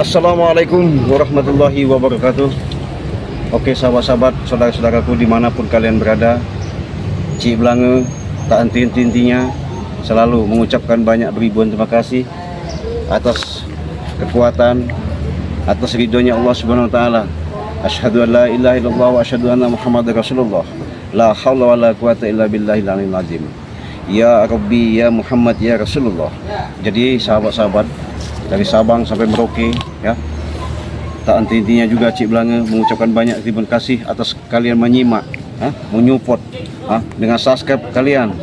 Assalamualaikum warahmatullahi wabarakatuh. Oke sahabat-sahabat, saudara-saudaraku dimanapun kalian berada, Cik Blange tak henti-hentinya selalu mengucapkan banyak beribuan terima kasih atas kekuatan, atas ridhonya Allah Subhanahu wa taala. Asyhadu an la ilaha illallah wa asyhadu anna Muhammadar Rasulullah. La haula wala quwata illa billahil aliyyil azim. Ya Rabbi ya Muhammad ya Rasulullah. Jadi sahabat-sahabat dari Sabang sampai Merauke ya, tak henti-hentinya juga Cik Blange mengucapkan banyak terima kasih atas kalian menyimak, menyupport dengan subscribe kalian,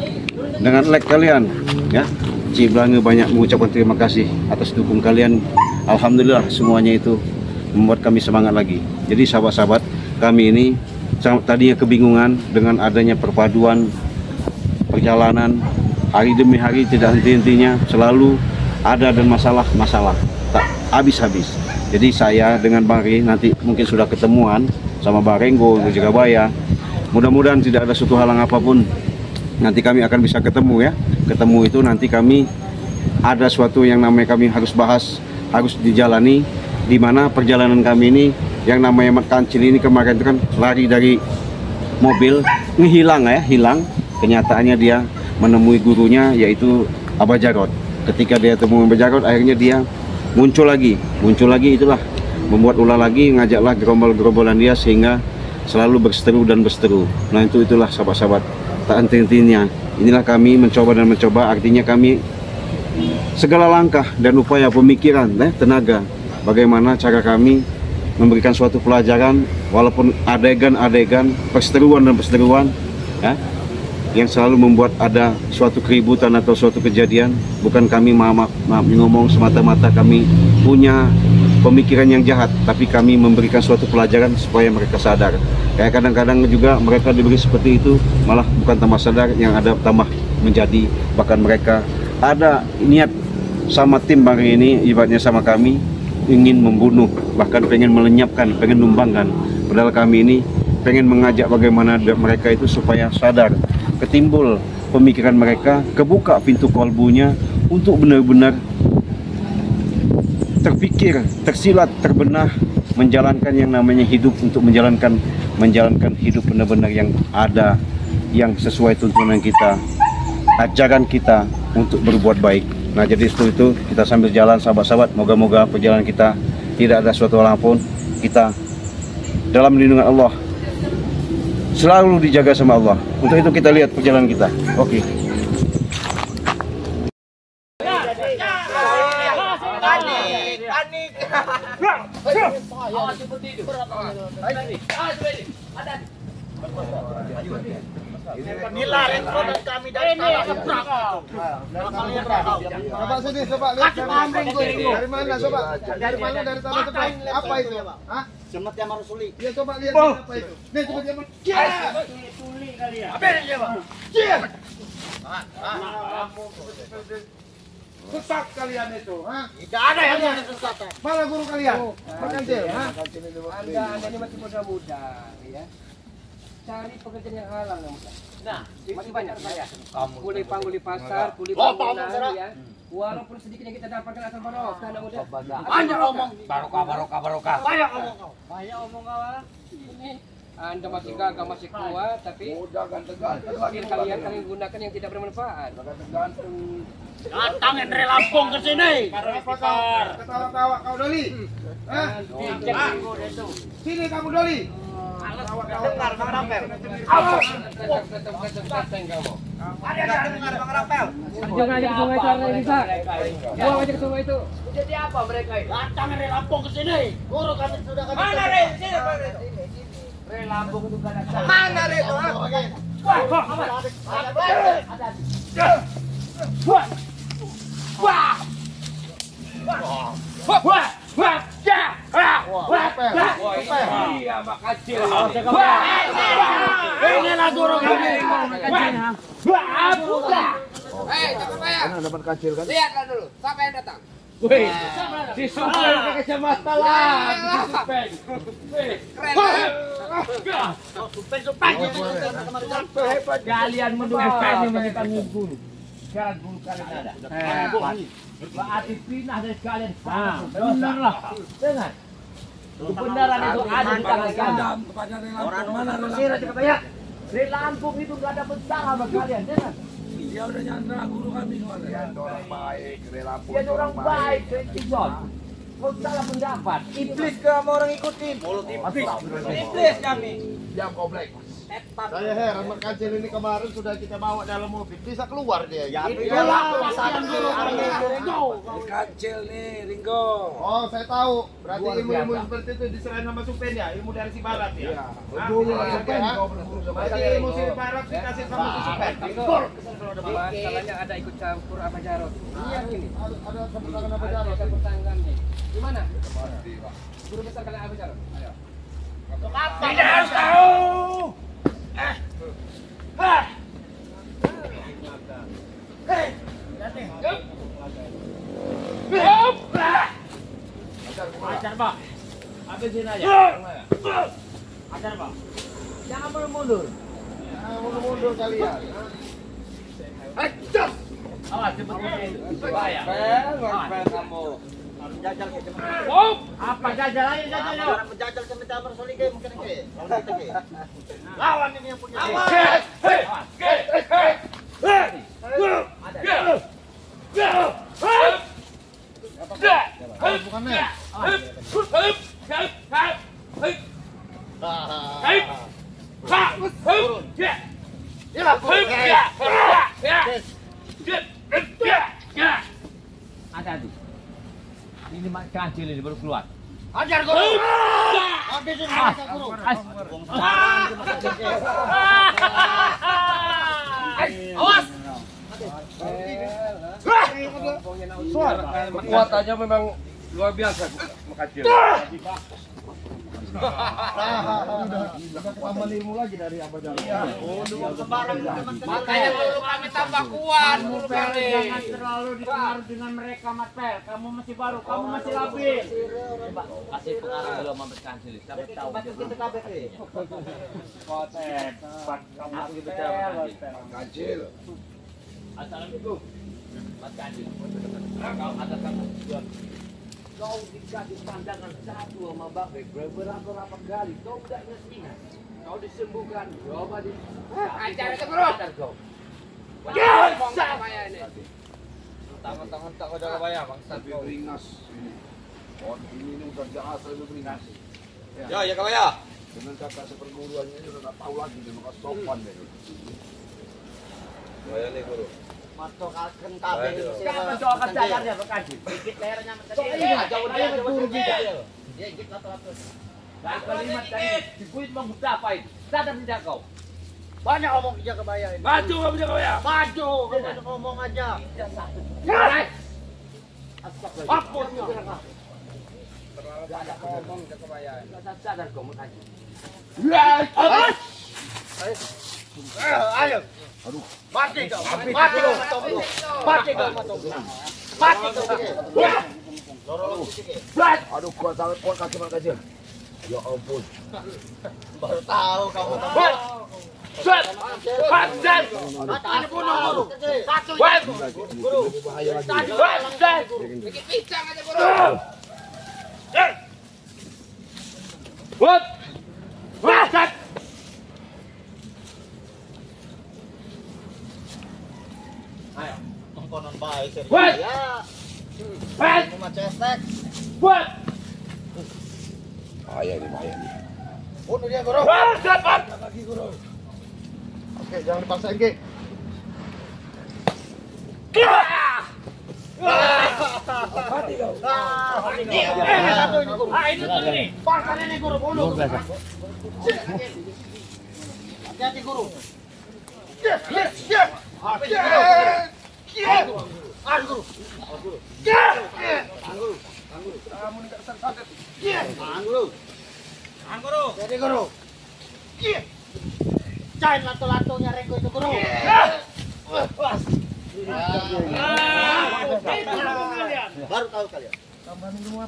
dengan like kalian ya. Cik Blange banyak mengucapkan terima kasih atas dukung kalian. Alhamdulillah semuanya itu membuat kami semangat lagi. Jadi sahabat-sahabat, kami ini tadinya kebingungan dengan adanya perpaduan perjalanan hari demi hari, tidak henti-hentinya selalu ada dan masalah tak habis-habis. Jadi saya dengan Bang Ri nanti mungkin sudah ketemuan sama Bang Renggo di Surabaya. Mudah-mudahan tidak ada suatu halang apapun, nanti kami akan bisa ketemu ya. Ketemu itu nanti kami ada suatu yang namanya kami harus bahas, harus dijalani, di mana perjalanan kami ini yang namanya Mat Kancil ini kemarin itu kan lari dari mobil, hilang. Kenyataannya dia menemui gurunya yaitu Abah Jarot. Ketika dia temui Abah Jarot, akhirnya dia muncul lagi itulah membuat ulah lagi, ngajaklah gerombol-gerombolan dia sehingga selalu berseteru. Nah itulah sahabat-sahabat, tak henti-hentinya inilah kami mencoba, artinya kami segala langkah dan upaya pemikiran, tenaga, bagaimana cara kami memberikan suatu pelajaran walaupun adegan perseteruan ya, yang selalu membuat ada suatu keributan atau suatu kejadian. Bukan kami maaf ngomong semata-mata kami punya pemikiran yang jahat, tapi kami memberikan suatu pelajaran supaya mereka sadar. Kayak kadang-kadang juga mereka diberi seperti itu malah bukan tambah sadar, yang ada tambah menjadi, bahkan mereka ada niat sama tim Bang ini, ibaratnya sama kami ingin membunuh, bahkan pengen melenyapkan, pengen numbangkan. Padahal kami ini pengen mengajak bagaimana mereka itu supaya sadar, ketimbul pemikiran mereka, kebuka pintu kolbunya untuk benar-benar terpikir, tersilat, terbenah, menjalankan yang namanya hidup, untuk menjalankan hidup benar-benar yang ada, yang sesuai tuntunan kita, ajaran kita untuk berbuat baik. Nah jadi itu kita sambil jalan sahabat-sahabat, moga-moga perjalanan kita tidak ada suatu hal pun, kita dalam lindungan Allah, selalu dijaga sama Allah. Untuk itu kita lihat perjalanan kita. Oke. Inilah respon kami dari Coba sini, coba lihat dari mana, coba dari mana, dari tanah sebelah. Apa itu? Hah? Semet yang marusuli. Ya coba lihat apa itu. Nih coba dia. Tuli kali ya. Apa dia, Pak? Sesat kalian itu, ha? Tidak ada yang sesat. Mana guru kalian? Pak Kancil, ha? Anda ini masih muda-muda, ya. Cari pekerjaan yang halal, nah, masih banyak saya. Kuli pasar, kuli bangunan, ya. Walaupun sedikit yang kita dapatkan asal barokah, anak muda. Banyak omong. Barokah. Banyak omong kawan. Ini Anda masih gagah, masih kuat, tapi mungkin kalian gunakan yang tidak bermanfaat. Datangin dari Lampung ke sini. Ketawa-tawa kau Doli. Hah? Sini kamu Doli. Dengar Bang Rapel. Jangan ajak semua itu orang bisa. Buang aja ke semua itu. Jadi apa mereka ini? Datang dari Lampung ke sini. Guru kami sudah kami. Mana Re? Sini. Re Lampung itu kan ada. Mana Re? Iya, Mak Kacil. Inilah guru kami. Dapat kacil kan? Lihat dulu, siapa yang datang? Wih, si Supeng pakai kacamata lah. Keren. Hebat. Kalian mendudukan yang dipanggil guru. Sekarang guru kalian ada. berarti pindah dari kalian. Benar lah. Dengar. Kebenaran itu ada di tangan kalian. Orang mana Sira cepat ya. Di Lampung itu nggak ada masalah sama kalian, dengar. Dia udah nyandra guru kami kemarin. Dia orang baik, di Lampung. Dia orang baik, Tison. Kau salah pendapat. Iblis ke sama orang ikutin. Mulut iblis kami. Diam komplek. Saya heran Mat Kancil ini kemarin sudah kita bawa dalam mobil, bisa keluar dia. Ya, itulah masalah dulu. Kancil nih, Ringo. Oh, saya tahu. Berarti ilmu-ilmu seperti itu diserahin sama Supen ya, ilmu dari si Barat ya. Dulu Supen. Berarti ilmu si Barat dikasih sama si Supen. Masalahnya ada ikut campur apa Jarot. Iya ini. Ada campur tangan apa Jarot? Campur tangannya. Gimana? Guru besar kalian apa Jarot? Ayo. Tidak harus tahu. Ajar Pak, habisin aja. Ajar Pak, jangan mundur. Mundur kalian. Awas cepet bahaya. Kamu. Jajal ke apa jajal aja jajal. Orang menjajal ke Metamar Solike mungkin ke. Lawan ini yang punya. Ada ini Mak Kancil ini baru keluar. Ajar guru. Habisin mereka guru. Awas. Kekuatannya memang luar biasa, Kancil. Tambah ilmu lagi dari Abah Jarot. Makanya perlu kami tambah kuat dulu kali. Jangan terlalu dipengaruhi dengan mereka, Mas Pel. Kamu masih baru, kamu masih labil. Coba kasih pengaruh dulu sama Mas Kancil. Sampai tahu kita kabeh. Kotet. Aku bicara Kancil. Assalamualaikum. Mas Kancil. Kau ada kamu dua. Kau dikasih pandangan satu sama Babe beberapa kali. Kau tidak ingat. Kau disembuhkan. Coba di. Ajar itu bro. Kau. Tangan-tangan tak ada bayar, bangsat kau. Beringas ini. Oh, ini udah jasa itu beringas. Ya, ya kau ya. Dengan kata seperguruannya ini udah tahu lagi dia maka sopan deh. Bayar nih guru. Masukkan kabel. Siapa doakan cadarnya berkaji? Dikit lehernya menjadi. Jauh dia betul juga. Ya, dikit lato-lato. Dari kalimat tadi, dibuat membuka apa itu? Sadar tidak kau? Banyak omong kerja kebaya ini. Maju kamu jaga ya. Maju, kamu ngomong aja. Apa sih? Gak ada ngomong ke kebayaan. Sadar kau mengaji. Ayo. Aduh. Mati kau. Mati kau. Mati kau. Mati kau. Aduh, kuat sangat kuat kaki Mak Kancil. Ya ampun. Baru tahu kamu. Mati bunuh. Satu. Guru. Bahaya lagi. Bikin pisang aja guru. What? What? Ayo, nontonan baik serius. What? Ya. What? Cuma cestek. What? Bahaya nih, bahaya nih. Bunuh dia guru. What? Dapat. Lagi guru. Oke, jangan dipaksain, Ki. Mati kau. Satu ini guru. Ini tuh ini. Pasang ini guru bunuh. Hati-hati guru. Habis guru. Guru. Guru. Jadi guru. Cain lato-latonya Renggo itu guru. Baru tahu kalian.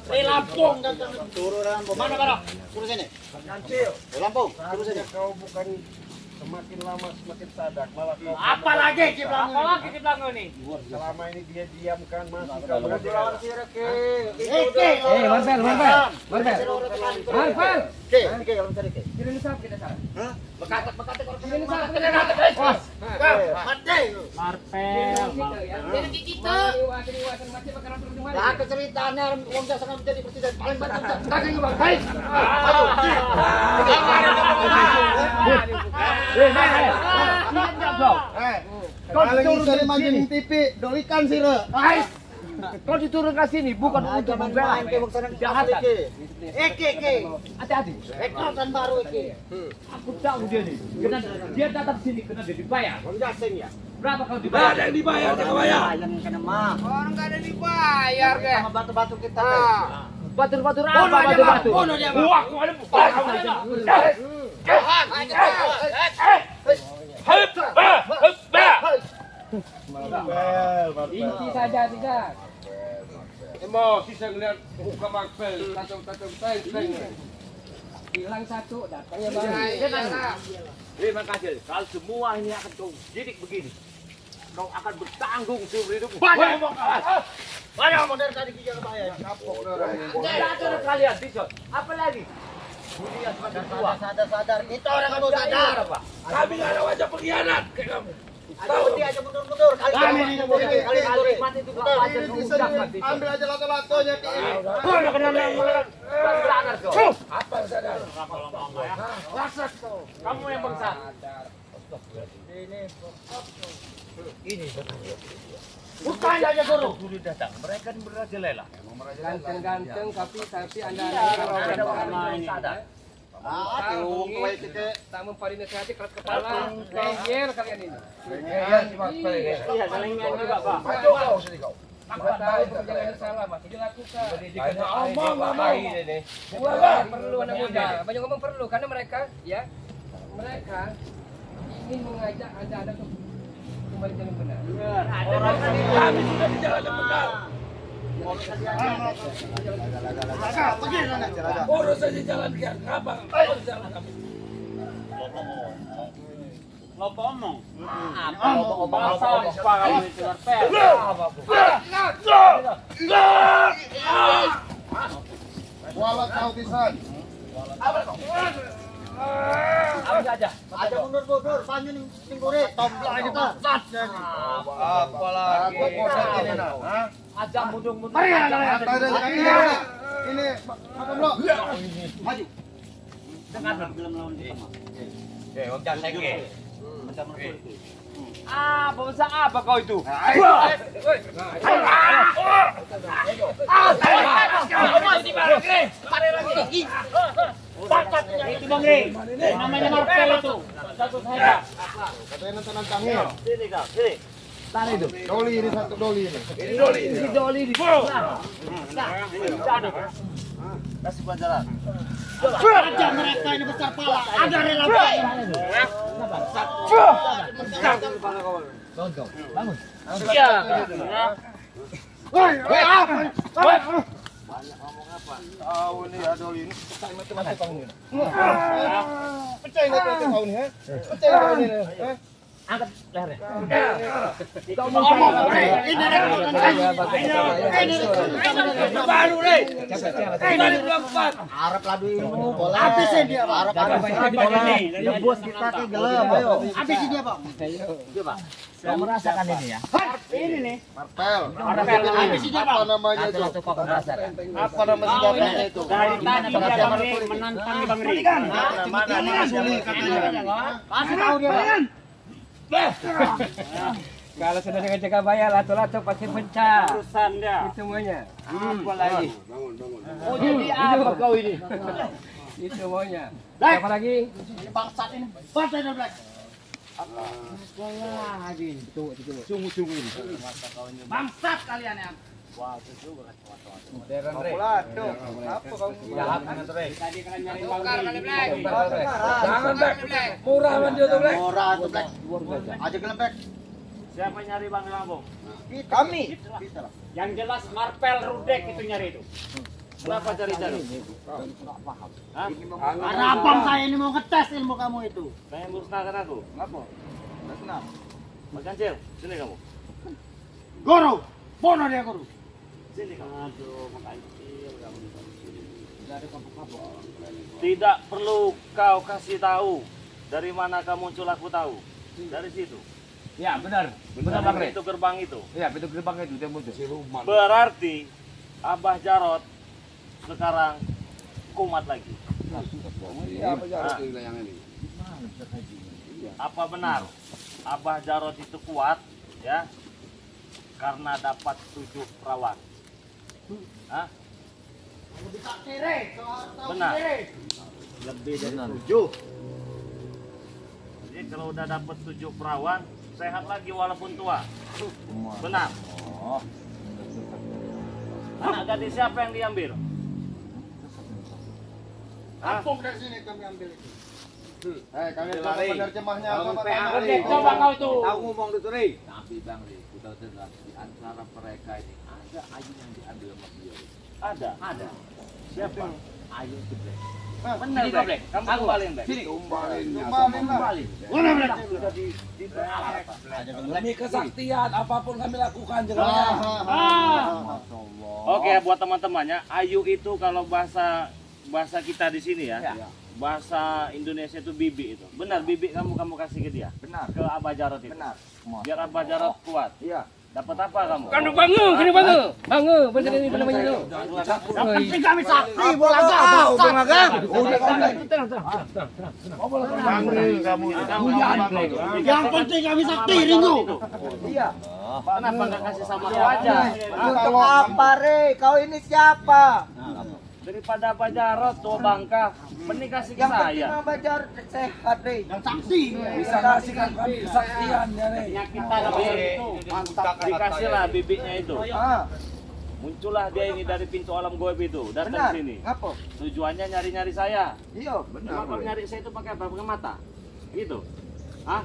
Di Lampung dan turun Lampung. Mana Barok? Turun sini. Kancil. Di Lampung. Turun sini. Kau bukan Semakin lama semakin sadar, malah kau. Apalagi Ciplango nih. Selama ini dia diamkan masih kau Lawan bergerak. sirah ke. Marvel. Ke kalau cari ke. Kira nisap kita salah. Bekatek kalau Kira nisap. Marpel. Jadi kita. Nah, keceritaannya wong jasa menjadi presiden paling banyak. Kaki bang. Hai. Kau diturunkan mancing TV, dolikan sirah. Kau diturunkan sini bukan untuk membela kejahatan. Hati-hati. Rekrutmen baru iki. Aku tahu dia nih. Karena dia datang sini karena dia dibayar. Wong jaseng ya. Berapa kalau dibayar? Ada yang dibayar, jangan bayar. Yang kena mah. Orang nggak ada dibayar ke. Sama batu-batu kita. Batu-batu apa? Batu-batu. Wah, kau ada Inti saja tidak. Emosi saya ngeliat muka Marvel, tatung-tatung Hilang satu, datangnya bang. Terima kasih. Kalau semua ini akan kau didik begini, kau akan bertanggung seumur hidup. Banyak omong dari tadi kita bayar. Kapok Tidak ada kalian bisa. Apa lagi? Dunia semakin tua. Sadar. Kita orang kamu sadar. Kami nggak ada wajah pengkhianat kayak kamu. Tahu dia aja mundur-mundur. Kali mati itu kau aja mengucapkan bisa. Ambil aja lato-latonya ki. Kau udah kenal sadar kau. Apa sadar? Bangsat kau. Kamu yang bangsat. Ini bukan aja guru datang. Mereka merajalela. Ganteng-ganteng tapi anda Ada orang lain sadar. Aduh, kau itu ke. tamu paling kreatif keras kepala. Gengger kalian ini. Iya, salingan juga, Pak. Maju kau sini kau. Tahu pekerjaan salah masih dilakukan. Ngomong. Perlu anak muda. Banyak ngomong perlu karena mereka ingin mengajak anda untuk kembali jalan benar. Kami sudah di jalan yang benar. Urus saja jalan ke abang. Urus jalan kami. Apa omong? Apa kamu itu Marpel? Wala kau pisan. Apa saja? Aja mundur-mundur, panjang ning gore, tomplok kita. Apa lagi? Ini nah. Aja mudung-mudung. Ini makan blok. Maju. Dengar belum lawan dia. Oke, wong jasenge. Bangsa apa kau itu? Itu Bang Re. Namanya Marpel itu. Satu saya. Katanya nantang-nantangnya. Sini kau, sini. Tarik itu. Doli ini satu doli ini. Ini doli di sana. Nah, ada. Kasih pelajaran. Aja mereka ini besar pala. Ada rela. Bangun. Iya. Woi, Tahu nih adol ini. mati kau ini. Pecah ini kau ini, ha? Pecah kau ini, ha? Angkat lehernya. Ini baru deh. Ini berempat. Arab ladu ilmu bola. Habisin dia, Pak. Arab bola. Bos kita ke gelap, ayo. Habisin dia, Pak. Coba. Saya merasakan ini ya. Ini nih. Marpel. Marpel. Habisin dia, Pak. Apa namanya itu? Apa nama senjatanya itu? Dari tadi dia Bang Ri menantang Bang Ri. Mana asli katanya. Kasih tahu dia, Pak. Kalau sudah dengan jaga bayar lato-lato pasti pecah. Urusan dia. Itu semuanya. Apa lagi? Bangun. Oh jadi apa kau ini? Itu semuanya. Apa lagi? Bangsat ini. Bangsat ini, Black. Sungguh-sungguh ini. Bangsat kalian ya. Apa kau? Tadi kalian nyari Bang Ri. Jangan Black. Murah man dia tuh Black. Murah tuh, Black. Aja gelembek. Siapa nyari Bang Lambung? Kami. Yang jelas Marpel Rudek itu nyari itu. Kenapa cari-cari? Hah? Karena abang saya ini mau ngetes ilmu kamu itu. Pengen musnahkan aku? Ngapa? Kenapa? Mas Kancil, sini kamu. Guru, bono dia guru. Sini kamu. Aduh, Mas Kancil, kamu. Tidak perlu kau kasih tahu dari mana kamu muncul, aku tahu. Dari situ. Ya, benar. Benar Dari Bang Re. pintu gerbang itu. Iya, pintu gerbang itu dia muncul. Berarti Abah Jarot sekarang kumat lagi. Iya, apa Jarot yang ini? Apa benar Abah Jarot itu kuat ya karena dapat 7 perawan? Hah? Lebih tak kere, Benar. Lebih dari 7. Jadi kalau udah dapat 7 perawan, sehat lagi walaupun tua. Benar. Anak gadis siapa yang diambil? Hah? Kampung dari sini kami ambil itu. Kami lari. penerjemahnya Oke, coba kau tuh. Tahu ngomong itu, Re. Tapi Bang Ri, kita dengar di antara mereka ini ada Ayu yang diambil sama dia. Ada. Siapa yang Ayu itu, Blek? Benar, Blek. Kamu kembaliin, Blek. Sini. Kembaliin lah. Mana berarti? Sudah di Demi kesaktian apapun kami lakukan jangan. Oke, buat teman-temannya, Ayu itu kalau bahasa kita di sini ya. Bahasa Indonesia itu bibi itu. Benar, bibi kamu kasih ke dia. Benar. Ke Abah Jarot itu. Benar. Biar Abah Jarot kuat. Iya. Dapat apa kamu? Kan bangu, bener ini namanya itu. Yang penting kami sakti, bola kau, bola kau. Yang penting kami sakti, Ringo. Iya. Kenapa nggak kasih sama aku aja? Untuk apa, Re? Kau ini siapa? Daripada Abah Jarot tua bangka, mending kasih ke Yang penting saya. Bajar sehat, Re. Yang sakti. Bisa kasihkan kami kesaktian ya, Re. Penyakitan apa itu? Dikasihlah bibitnya itu. Muncullah dia ini dari pintu alam goib itu, datang Benar. sini. Apa? Tujuannya nyari-nyari saya. Iya, Emang kalau nyari saya itu pakai apa? Pakai mata? Gitu? Hah?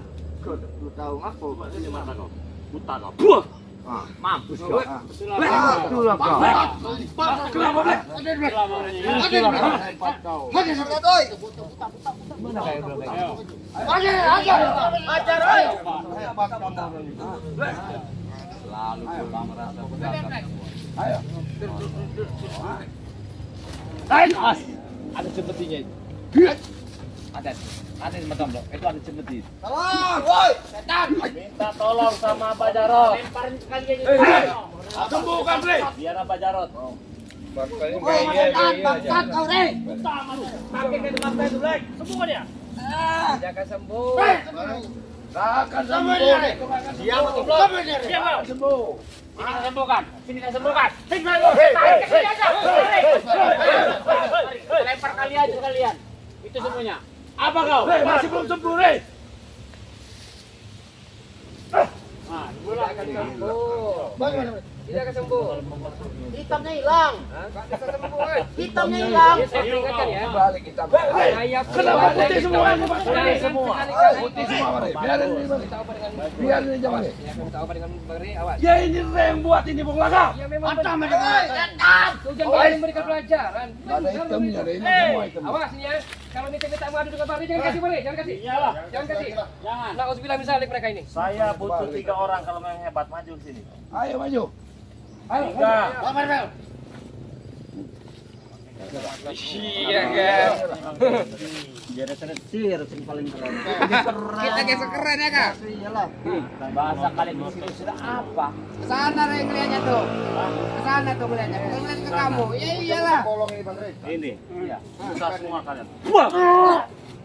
Lu tahu apa? Coba sini mata kau. Buta kau. Buah! Mampus kau. Ada cemetinya itu. Ada di Matam, itu ada cemeti. Tolong, woi, setan. Minta tolong sama Abah Jarot. Lemparin sekalian itu. Sembuhkan, Re. Biar Abah Jarot. Woi, setan, bangsat kau, Re. Pakai ke depan saya dulu, sembuhkan dia. Jaga sembuh. Akan Sama sembuh. dia, Re. Diam atau belum? Sama dia, Re. Diam kau. Sembuh. Sini kita sembuhkan. Sini kita sembuhkan. Lempar kali aja kalian. Itu semuanya. Apa kau? Masih belum sembuh, Re. Nah, Tidak akan sembuh. Bagaimana? Tidak akan sembuh. Hitamnya hilang. Bisa sembuh. Hitamnya hilang. Saya peringatkan ya. Balik kita. Saya Kenapa putih semua? Putih semua. Putih semua, Re. Biarin ini, Re. Biarin ini jangan, Re. Ya, kamu tahu apa dengan Bang Ri? Awas. Ya ini Re yang buat ini Bung Laka. Ya memang Mata benar. mereka. Setan. Kau jangan memberikan pelajaran. Ada hitamnya, Re. Ini semua hitam. Awas nih ya. Kalau minta madu dengan Bang Ri jangan kasih Bang Ri, jangan kasih. Iyalah. Jangan kasih. Jangan. Nah, usbilah misalnya mereka ini. Saya butuh 3 orang kalau memang hebat maju ke sini. Ayo maju. Ayo. 3. Iya, guys. Biar seretir sing paling keren. Kita gesek keren ya, Kak. Iyalah. Bahasa kalian itu sudah apa? Kesana Re ngeliatnya tuh. Kesana tuh ngeliatnya. Bukan ngeliat ke kamu. Ya iyalah. Ini. Iya. Susah semua kalian.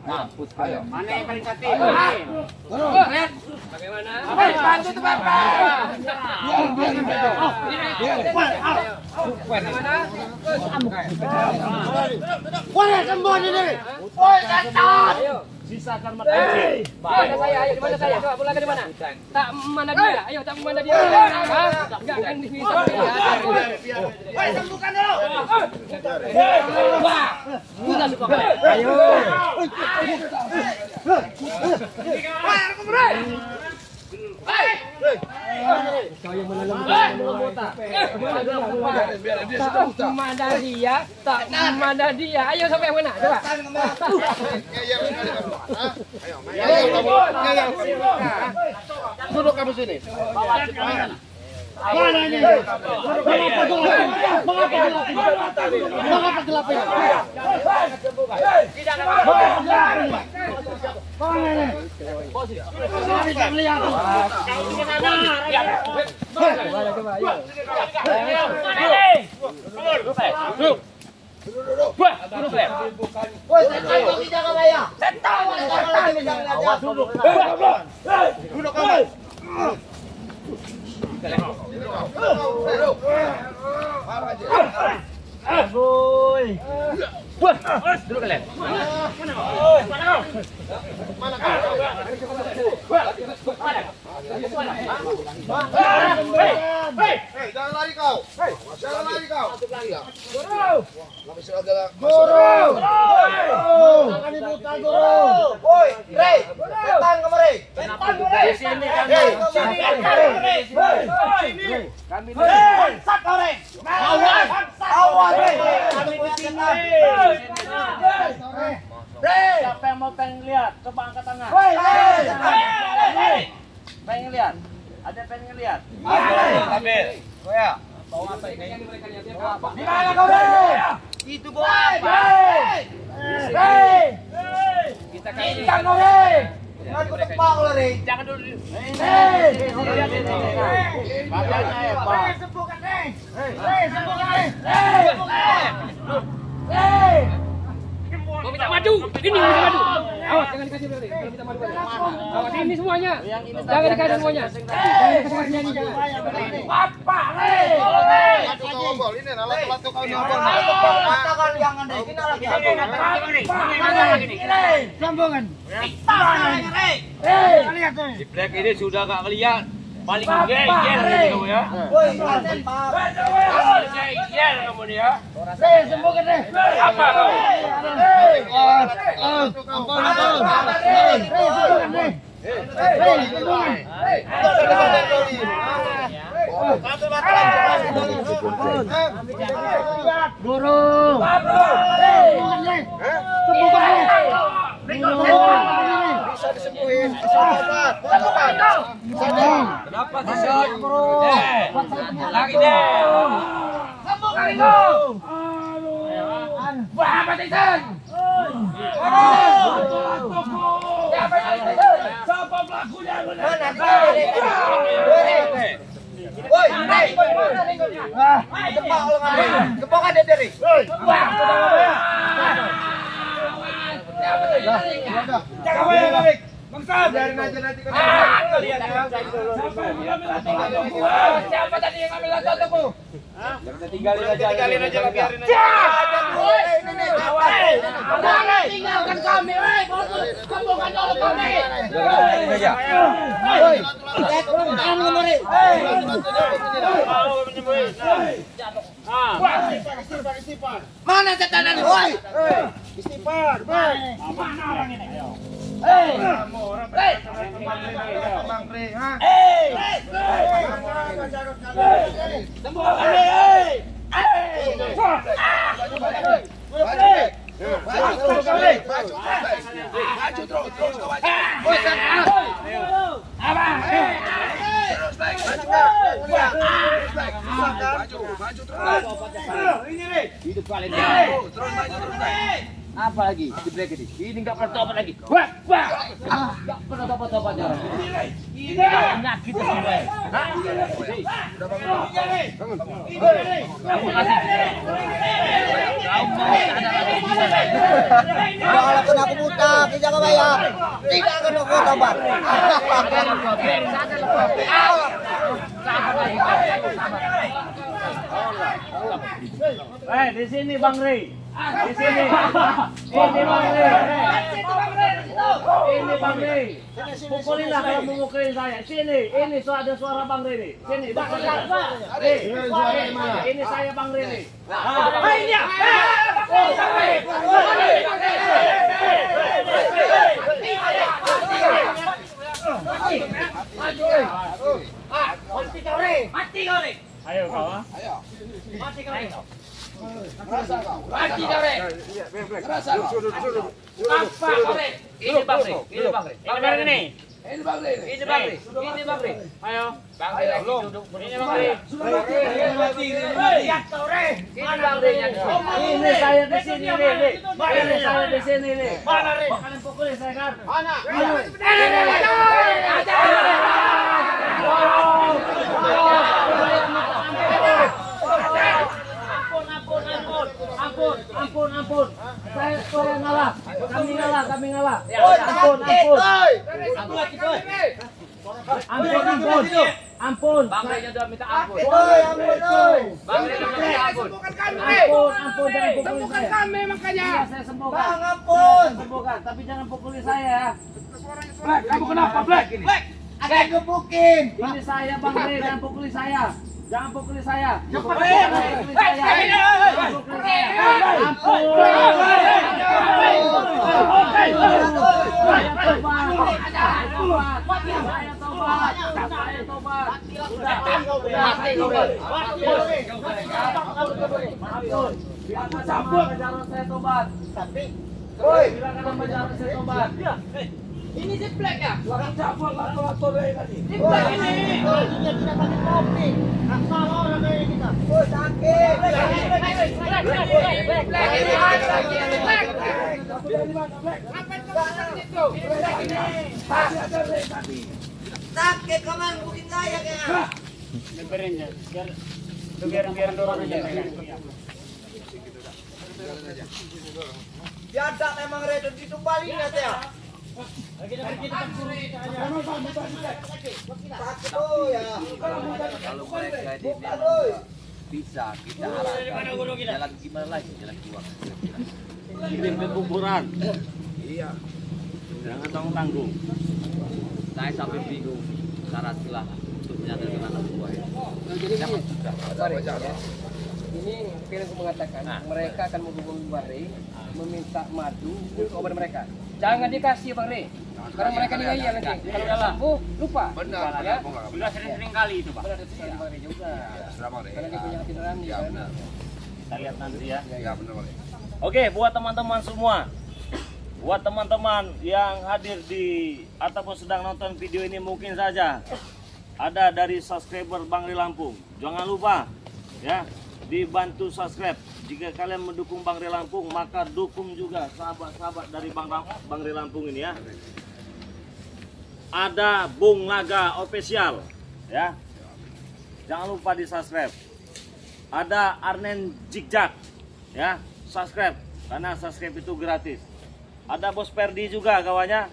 Mampus ayo. Mana yang paling cantik? Lihat. Bagaimana? Bantu tuh Bapak. Bagaimana? Woi, sembuh ini. Woi, setan. Ayo. Sisakan mata kecil. Di mana saya? Ayo di mana saya? Coba pulang ke di mana? Tak mana dia? Ayo tak mana dia? Enggak akan bisa. Woi, sembuhkan dulu. Wah. Sudah suka. Ayo. Woi, aku berai. Hei. memandang dia, tak memandang dia. Ayo sampai yang mana? Coba. Duduk kamu sini. Mana ini? Mengapa gelap ini? Duduk kalian. Jangan lari kau. Jangan lari kau. Jangan dibuka guru. Woi, Rey, datang kemari. Di sini kami. Bangsat kau, Rey. Awas, awas, Rey. Siapa yang mau pengen lihat? Coba angkat tangan. Pengen lihat? Ada pengen lihat? Ambil. Koya. Bawa apa ini? Di mana kau, Rey? Itu bawa apa? Rey. Kita kasih. Ikan kau, Rey. Aku tebak lo, Rey. Jangan dulu. Rey. Lihat ini. Badannya hebat. Sembuhkan, Rey. Rey, sembuhkan, Rey. Rey. Rey. Mau minta madu. Ini mau minta madu. Awas jangan dikasih berarti. Kalau minta madu. Awas ini semuanya. Jangan dikasih semuanya. Jangan dikasih nyanyi jangan. Bapak, Rey. Latu kau obol. Ini latu kau nyobol. Katakan jangan, Rey. Kita lagi. Rey. Sambungan. Rey. Rey. Lihat, Rey. Di black ini sudah gak ngeliat. Paling gel kamu ya. Woi, paten, Pak. Gel kamu nih ya. Rey, sembuhkan, Rey. Apa kau? Rey. Rey, sembuhkan, Rey. Rey, sembuhkan. Guru. Rey, sembuhkan, Rey. Sembuhkan, Rey. Bisa disembuhin. Bisa obat. Kenapa sih? Lagi deh. Sembuhkan itu. Wah, apa Tyson? Siapa yang Tyson? Siapa pelakunya? Woi, Rey. Tebak lo nggak, Rey. Kepok ada dari. Jangan balik. Bangsa, biarin aja nanti kan. Siapa tadi yang ngambil lato-lato? Tinggalin aja lah, biarin aja. Tinggalkan kami, woi. Sembuhkan dulu kami. Mana setan ini? Woi. Istighfar. Mana orang ini? Bang Pri, ha? Maju terus kau maju terus. Ini nih. Hidup kalian. Terus maju terus. Apa lagi? Di black ini. Ini nggak pernah tobat lagi. Wah. Nggak pernah tobat ya. Ini penyakit semua. Kamu kasih. Kalau kena aku buta, tidak bayar. Tidak kena aku tobat. Di sini Bang Rey. Di sini. Ini Bang Rey. Ini Bang Rey. Pukulinlah kalau mau mukulin saya. Sini. Ini ada suara Bang Rey nih. Sini. Ini saya Bang Rey nih. Ini dia. kau, Re. Mati kau, Re. Ayo kau ah. Ayo. Mati kau, Re. Rasa kau. Mati kau, Re. Rasa kau. Apa kau, Re? Ini Bang Re. Ini Bang Re. Ini Bang ini. Ini Bang Re. Ini Bang Re. Ini Bang Re. Ayo. Bang Re lagi duduk. Ini Bang Re. Lihat kau, Re. Ini Bang Re nya. Ini saya di sini, Re. Ini saya di sini, Re. Mana, Re? Kalian pukuli saya kan? Mana? Ampun. Saya ngalah. Kami ngalah. Ampun. Bang Re udah minta ampun. Bang Re udah minta ampun. Ampun, jangan pukuli saya. Kami makanya. Iya, saya sembuhkan. Bang, ampun. Sembuhkan, tapi jangan pukuli saya. Black, kamu kenapa Black ini? Ada yang gebukin. Ini saya Bang Re, jangan pukuli saya. Jangan pukuli saya. Cepat, Pukuli saya. Ampun. Saya tobat. Ini si Black ya? Cabut lato-lato dari tadi. Si Black ini. Dia tidak pakai topi. Sama orang kayak kita. Oh, sakit. Sakit kaman, mungkin saya kayaknya. Biarin aja. Biar dorong aja. Biada memang redon itu paling ya saya. Sakit oh ya. Kalau mereka ini bisa kita arahkan jalan gimana lagi, jalan keluar. Kirim ke kuburan. Iya. Jangan tanggung-tanggung. Saya sampai bingung cara celah untuk menyatakan anak buah. Ini film mengatakan mereka akan menghubungi Bang Re, meminta madu untuk obat mereka. Jangan dikasih Bang Re, karena mereka nilai nanti. Kalau udah sembuh, lupa. Benar, ya. Sudah sering-sering kali itu, Pak. Benar ada pesan Bang Re juga. Sudah Bang Re. Karena dia punya hati nurani kan. Benar. Kita lihat nanti ya. Ya benar Bang Re. Oke, buat teman-teman semua, buat teman-teman yang hadir di ataupun sedang nonton video ini, mungkin saja ada dari subscriber Bang Re Lampung. Jangan lupa ya, dibantu subscribe. Jika kalian mendukung Bang Re Lampung, maka dukung juga sahabat-sahabat dari Bang Re Lampung ini ya. Ada Bung Naga Official ya. Jangan lupa di subscribe. Ada Arnen Jigjak ya, subscribe karena subscribe itu gratis. Ada Bos Perdi juga kawannya.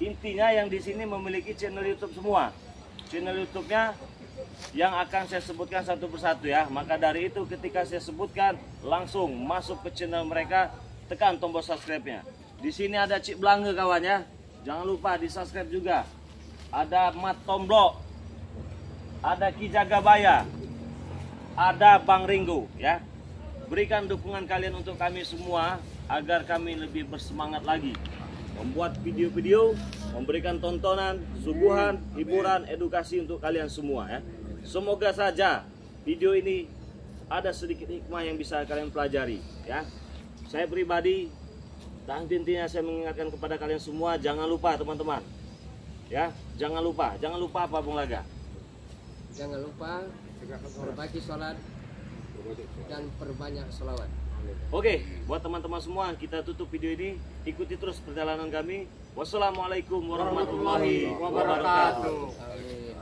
Intinya yang di sini memiliki channel YouTube semua. Channel YouTube-nya yang akan saya sebutkan satu persatu ya. Maka dari itu ketika saya sebutkan, langsung masuk ke channel mereka, tekan tombol subscribe-nya. Di sini ada Cik Blange kawannya. Jangan lupa di subscribe juga. Ada Mat Tomblok, ada Ki Jagabaya, ada Bang Ringo ya. Berikan dukungan kalian untuk kami semua agar kami lebih bersemangat lagi membuat video-video, memberikan tontonan, suguhan, hiburan, edukasi untuk kalian semua ya. Semoga saja video ini ada sedikit hikmah yang bisa kalian pelajari ya. Saya pribadi dan intinya saya mengingatkan kepada kalian semua, jangan lupa teman-teman ya, jangan lupa apa Bung Laga? Jangan lupa berbagi sholat dan perbanyak sholawat. Oke, buat teman-teman semua, kita tutup video ini. Ikuti terus perjalanan kami. Wassalamualaikum warahmatullahi wabarakatuh. Amin.